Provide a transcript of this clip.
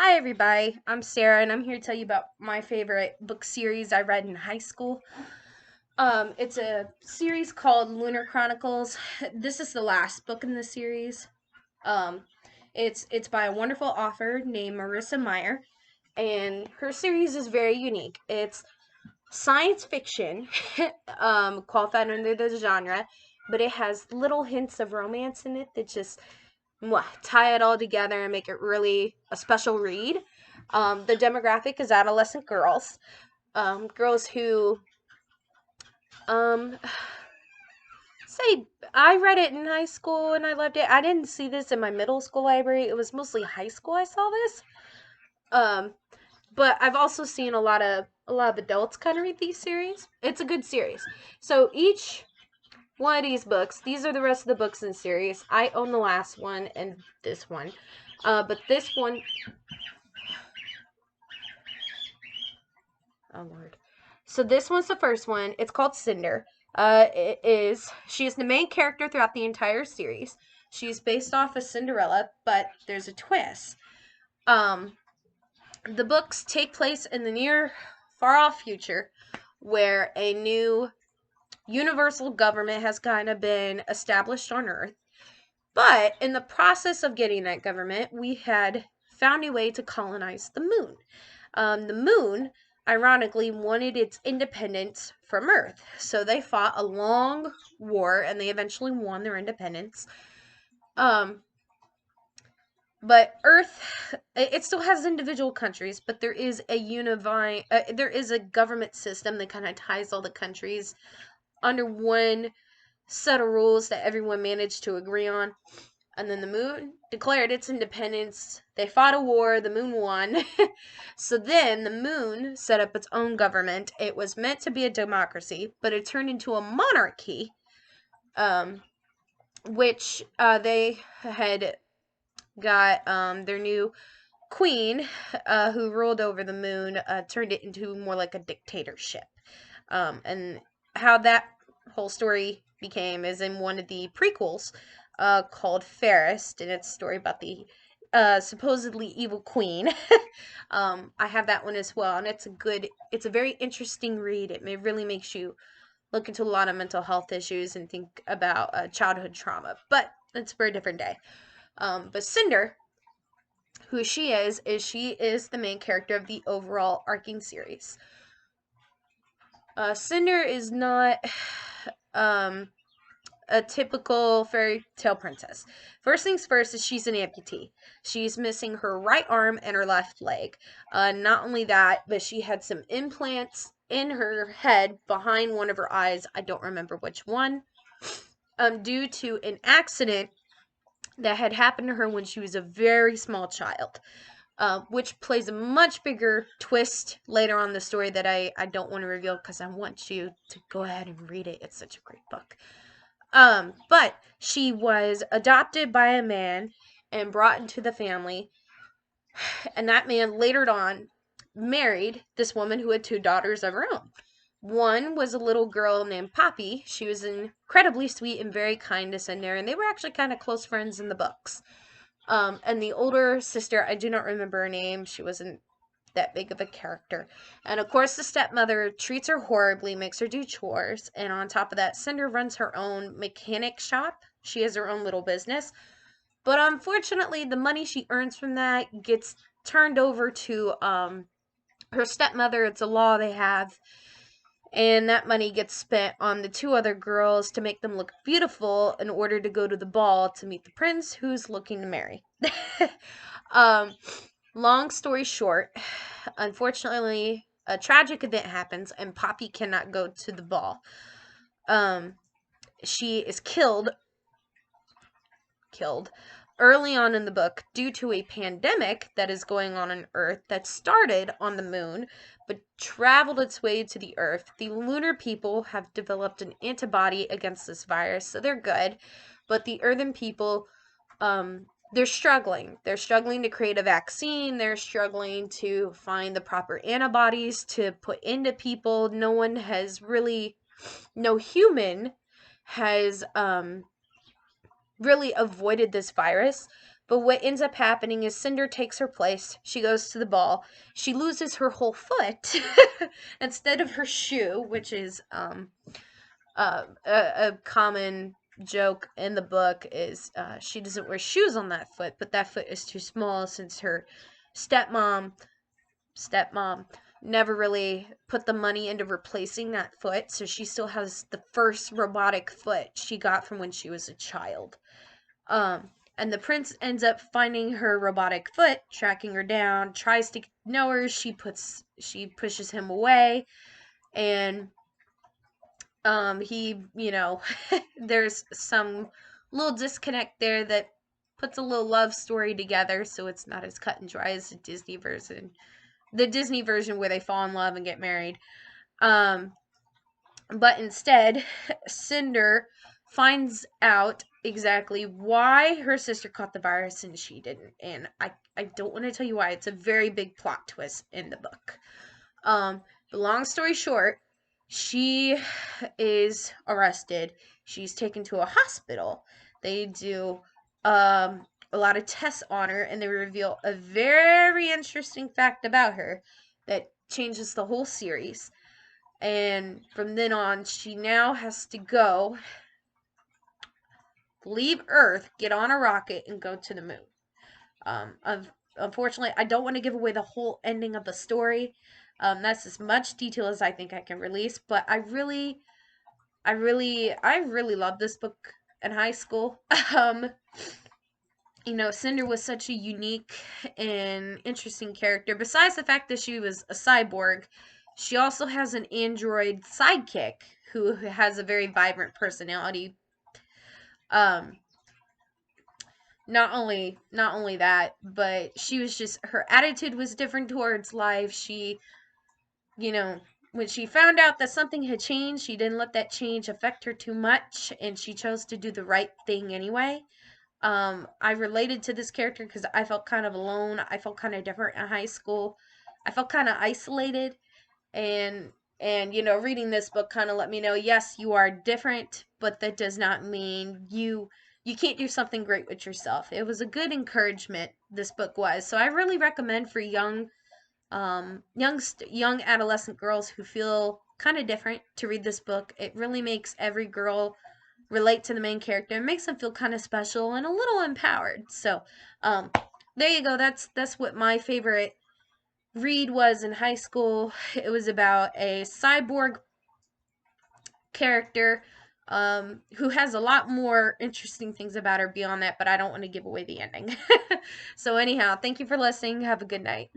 Hi, everybody. I'm Sarah, and I'm here to tell you about my favorite book series I read in high school. It's a series called Lunar Chronicles. This is the last book in the series. Um, it's by a wonderful author named Marissa Meyer, and her series is very unique. It's science fiction, qualified under the genre, but it has little hints of romance in it that just tie it all together and make it really a special read. The demographic is adolescent girls, girls who, um, say, I read it in high school and I loved it. I didn't see this in my middle school library. It was mostly high school I saw this. Um, but I've also seen a lot of adults kind of read these series. It's a good series. So each one of these books, these are the rest of the books in the series. I own the last one and this one. But this one, oh Lord. So this one's the first one. It's called Cinder. She is the main character throughout the entire series. She's based off of Cinderella, but there's a twist. Um, the books take place in the near far off future where a new universal government has kind of been established on Earth. But in the process of getting that government, we had found a way to colonize the moon. The moon, ironically, wanted its independence from Earth. So they fought a long war and they eventually won their independence. Um, but Earth, it still has individual countries, but there is there is a government system that kind of ties all the countries under one set of rules that everyone managed to agree on. And then the moon declared its independence. They fought a war, the moon won. So then the moon set up its own government. It was meant to be a democracy, but it turned into a monarchy, um, which they had got their new queen, who ruled over the moon, turned it into more like a dictatorship. And how that whole story became is in one of the prequels, called Fairest, and it's a story about the supposedly evil queen. I have that one as well, and it's a very interesting read. Really makes you look into a lot of mental health issues and think about childhood trauma, but it's for a different day. But Cinder, who she is the main character of the overall arcing series. Cinder is not um, a typical fairy tale princess. First things first is she's an amputee. She's missing her right arm and her left leg. Not only that, but she had some implants in her head behind one of her eyes. I don't remember which one. Due to an accident that had happened to her when she was a very small child. Which plays a much bigger twist later on in the story that I don't want to reveal because I want you to go ahead and read it. It's such a great book. But she was adopted by a man and brought into the family, and that man later on married this woman who had two daughters of her own. One was a little girl named Poppy. She was incredibly sweet and very kind to Cinder, and they were actually kind of close friends in the books. And the older sister, I do not remember her name. She wasn't that big of a character. And of course, the stepmother treats her horribly, makes her do chores. And on top of that, Cinder runs her own mechanic shop. She has her own little business. But unfortunately, the money she earns from that gets turned over to her stepmother. It's a law they have. And that money gets spent on the two other girls to make them look beautiful in order to go to the ball to meet the prince who's looking to marry. um, Long story short, unfortunately, a tragic event happens and Poppy cannot go to the ball. Um, she is killed early on in the book due to a pandemic that is going on Earth that started on the moon but traveled its way to the Earth. The lunar people have developed an antibody against this virus, so they're good. But the earthen people, they're struggling. They're struggling to create a vaccine. They're struggling to find the proper antibodies to put into people. No human has really avoided this virus, But what ends up happening is Cinder takes her place. She goes to the ball. She loses her whole foot instead of her shoe, which is a common joke in the book is she doesn't wear shoes on that foot, but that foot is too small since her stepmom stepmom never really put the money into replacing that foot, so she still has the first robotic foot she got from when she was a child. And the prince ends up finding her robotic foot, tracking her down, tries to know her, she pushes him away, and he, there's some little disconnect there that puts a little love story together, so it's not as cut and dry as the Disney version. The Disney version where they fall in love and get married. But instead, Cinder finds out exactly why her sister caught the virus and she didn't. And I don't want to tell you why. It's a very big plot twist in the book. But long story short, she is arrested. She's taken to a hospital. They do a lot of tests on her, and they reveal a very interesting fact about her that changes the whole series. And from then on, she now has to go leave Earth, get on a rocket, and go to the moon. Unfortunately, I don't want to give away the whole ending of the story. That's as much detail as I think I can release. But I really loved this book in high school. Cinder was such a unique and interesting character. Besides the fact that she was a cyborg, she also has an android sidekick who has a very vibrant personality. Not only that, but she was just, her attitude was different towards life. She, when she found out that something had changed, she didn't let that change affect her too much, and she chose to do the right thing anyway. I related to this character because I felt kind of alone. I felt kind of different in high school. I felt kind of isolated, and reading this book kind of let me know, yes, you are different, but that does not mean you can't do something great with yourself. It was a good encouragement, this book was. So I really recommend for young adolescent girls who feel kind of different to read this book. It really makes every girl relate to the main character. It makes them feel kind of special and a little empowered. So, there you go. That's what my favorite read was in high school. It was about a cyborg character who has a lot more interesting things about her beyond that, but I don't want to give away the ending. So anyhow, thank you for listening. Have a good night.